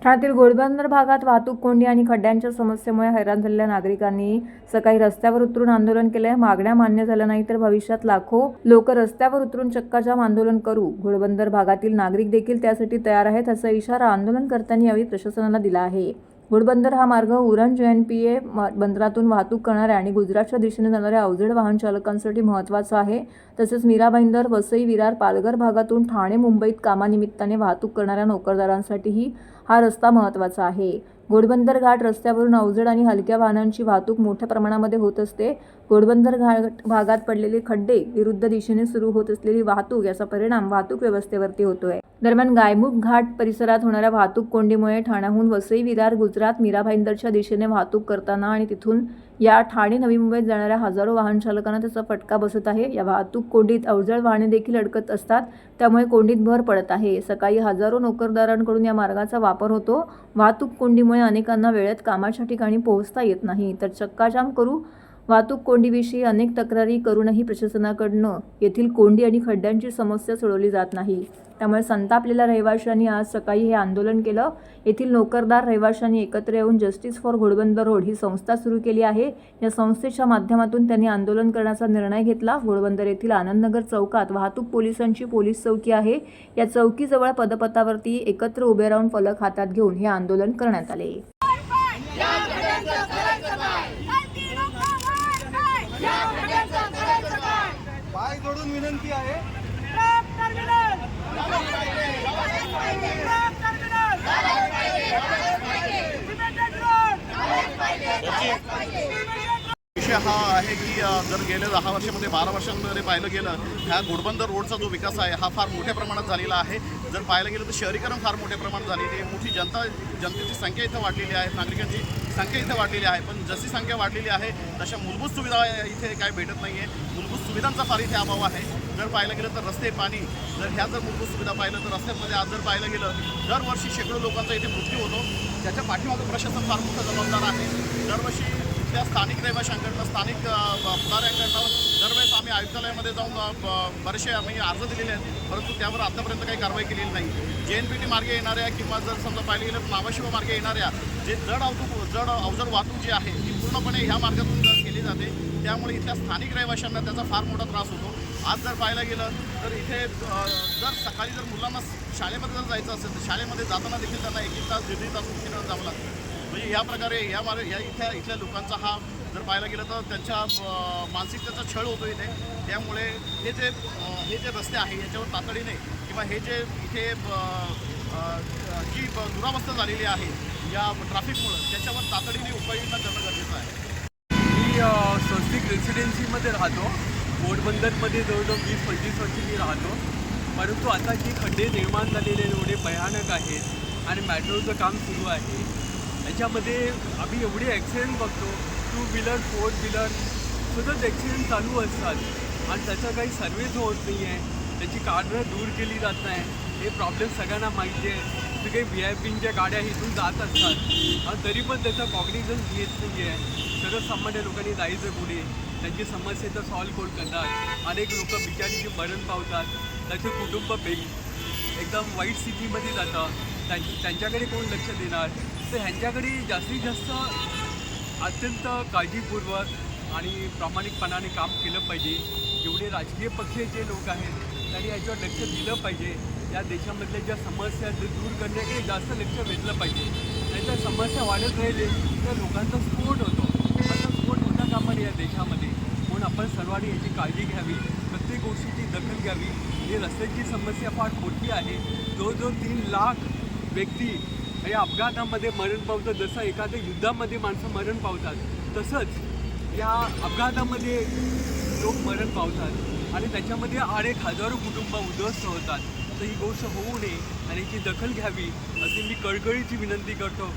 ठाण्यातील घोडबंदर भागात वाहतूक कोंडी आणि खड्ड्यांच्या समस्येमुळे हैराण झालेल्या नागरिकांनी सकाळी रस्त्यावर उतरून आंदोलन केले। मागण्या मान्य झाल्या नाही तर भविष्यात लाखो लोक रस्त्यावर उतरून चक्काजाम आंदोलन करू। घोडबंदर भागातील नागरिक देखील त्यासाठी तयार आहेत असा इशारा आंदोलनकर्त्यांनी यावेळी प्रशासनाला दिला आहे। घोडबंदर हा मार्ग उरण JNPA बंदरातून वाहतूक करणाऱ्या आणि गुजरातच्या दिशेने जाणाऱ्या अवजड वाहन चालकांसाठी महत्त्वाचा आहे। तसेच मीरा भाईंदर, वसई, विरार, पालघर भागातून ठाणे, मुंबईत कामानिमित्ताने वाहतूक करणाऱ्या नोकरदारांसाठीही हा रस्ता महत्त्वाचा आहे। घोडबंदर घाट रस्त्यावरून अवजड आणि हलक्या वाहनांची वाहतूक मोठ्या प्रमाणामध्ये होत असते। घोडबंदर घाट भागात पडलेले खड्डे, विरुद्ध दिशेने सुरू होत असलेली वाहतूक याचा परिणाम वाहतूक व्यवस्थेवरती होतोय। दरम्यान गायमुख घाट परिसरात होणाऱ्या वाहतूक कोंडीमुळे ठाण्याहून वसई, विरार, गुजरात, मीरा भाईंदरच्या दिशेने वाहतूक करताना आणि तिथून या ठाणे, नवी मुंबईत जाणाऱ्या हजारो वाहन चालकांना त्याचा फटका बसत आहे। या वाहतूक कोंडीत अवजड वाहने देखील अडकत असतात, त्यामुळे कोंडीत भर पडत आहे। सकाळी हजारो नोकरदारांकडून या मार्गाचा वापर होतो। वाहतूक कोंडीमुळे अनेकांना वेळेत कामाच्या ठिकाणी पोहोचता येत नाही, तर चक्काजाम करू। वाहतूक कोंडीविषयी अनेक तक्रारी करूनही प्रशासनाकडून येथील कोंडी आणि खड्ड्यांची समस्या सोडवली जात नाही। त्यामुळे संतापलेल्या रहिवाशांनी आज सकाळी हे आंदोलन केलं। येथील नोकरदार रहिवाशांनी एकत्र येऊन जस्टिस फॉर घोडबंदर रोड ही संस्था सुरू केली आहे। या संस्थेच्या माध्यमातून त्यांनी आंदोलन करण्याचा निर्णय घेतला। घोडबंदर येथील आनंदनगर चौकात वाहतूक पोलिसांची पोलीस चौकी आहे। या चौकीजवळ पदपथावरती एकत्र उभे राहून फलक हातात घेऊन हे आंदोलन करण्यात आले। पाय जोडून विनंती आहे। विषय हा आहे की जर गेल्या 10 वर्षामध्ये 12 वर्षांमध्ये पाहिलं गेलं ह्या घोडबंदर रोडचा जो विकास आहे हा फार मोठ्या प्रमाणात झालेला आहे। जर पाहायला गेलं तर शहरीकरण फार मोठ्या प्रमाणात झालेली आहे। मोठी जनतेची संख्या इथं वाढलेली आहे, नागरिकांची संख्या इथं वाढलेली आहे। पण जशी संख्या वाढलेली आहे तशा मूलभूत सुविधा इथे काय भेटत नाही आहे। मूलभूत सुविधांचा फार इथे अभाव आहे। जर पाहायला गेलं तर रस्ते, पाणी, ह्या जर मूलभूत सुविधा पाहिलं तर रस्त्यांमध्ये आज जर पाहायला गेलं दरवर्षी शेकडो लोकांचा इथे मृत्यू होतो। त्याच्या पाठीमागं प्रशासन फार मोठं जबाबदार आहे। दरवर्षी त्या स्थानिक रहिवाशांकडनं, स्थानिक पुढाऱ्यांकडनं दरवेळेस आम्ही आयुक्तालयामध्ये जाऊन बरेचसे आम्ही अर्ज दिलेले आहेत, परंतु त्यावर आतापर्यंत काही कारवाई केलेली नाही। JNPT मार्गे येणाऱ्या किंवा जर समजा पाहिलं गेलं नावाशिव मार्गे येणाऱ्या जे अवजड वाहतूक जी आहे ती पूर्णपणे ह्या मार्गातून केली जाते। त्यामुळे इथल्या स्थानिक रहिवाशांना त्याचा फार मोठा त्रास होतो। आज जर पाहायला गेलं तर इथे जर सकाळी जर मुलांना शाळेमध्ये जर जायचं असेल तर शाळेमध्ये जाताना देखील त्यांना 1-1 तास 1.5 तास उशिरा जावं लागतं। म्हणजे ह्या प्रकारे इथल्या लोकांचा हा जर पाहायला गेलं तर त्यांच्या मानसिकतेचा छळ होतो इथे। त्यामुळे हे जे रस्ते आहे याच्यावर तातडीने किंवा हे जे इथे जी दुरावस्था झालेली आहे या ट्रॅफिकमुळं त्याच्यावर तातडीने उपाययोजना करणं गरजेचं आहे। मी स्वस्तिक रेसिडेन्सीमध्ये राहतो। घोडबंदरमध्ये जवळजवळ 20-25 वर्ष मी राहतो, परंतु आता जी खड्डे निर्माण झालेले एवढे भयानक आहेत आणि मेट्रोचं काम सुरू आहे। याच्यामध्ये आम्ही एवढे ॲक्सिडेंट बघतो, 2 व्हीलर 4 व्हीलर सतत ॲक्सिडेंट चालू असतात आणि त्याचा काही सर्व्हिस होत नाही आहे, त्याची कारणं दूर केली जात नाही। हे प्रॉब्लेम सगळ्यांना माहिती आहे की काही VIPच्या गाड्या इथून जात असतात आणि तरी पण त्याचा कॉग्निझन्स घेत नाही आहे। सर्वसामान्य लोकांनी जायचं पुढे, त्यांची समस्या तर सॉल्व्ह कोण करतात। अनेक लोक बिचारीचे मरण पावतात, त्याचे कुटुंब एकदम वाईट स्थितीमध्ये जातं, त्यांच्याकडे कोण लक्ष देणार। तर ह्यांच्याकडे जास्तीत जास्त अत्यंत काळजीपूर्वक आणि प्रामाणिकपणाने काम केलं पाहिजे। जेवढे राजकीय पक्ष जे लोक आहेत त्यांनी याच्यावर लक्ष दिलं पाहिजे। या देशामधल्या ज्या समस्या दूर करण्याकडे जास्त लक्ष वेधलं पाहिजे, नाहीतर समस्या वाढत राहिले तर लोकांचा स्फोट होतो। असा स्फोट होता कामा नये या देशामध्ये। म्हणून आपण सर्वांनी याची काळजी घ्यावी, प्रत्येक गोष्टीची दखल घ्यावी। ही रस्त्याची समस्या फार मोठी आहे। जवळजवळ 3 लाख व्यक्ती या अपघातामध्ये मरण पावतात। जसं एखाद्या युद्धामध्ये माणसं मरण पावतात तसंच या अपघातामध्ये लोक मरण पावतात आणि त्याच्यामध्ये अनेक हजारो कुटुंब उद्ध्वस्त होतात। तर ही गोष्ट होऊ नये आणि याची दखल घ्यावी अशी मी कळकळीची विनंती करतो।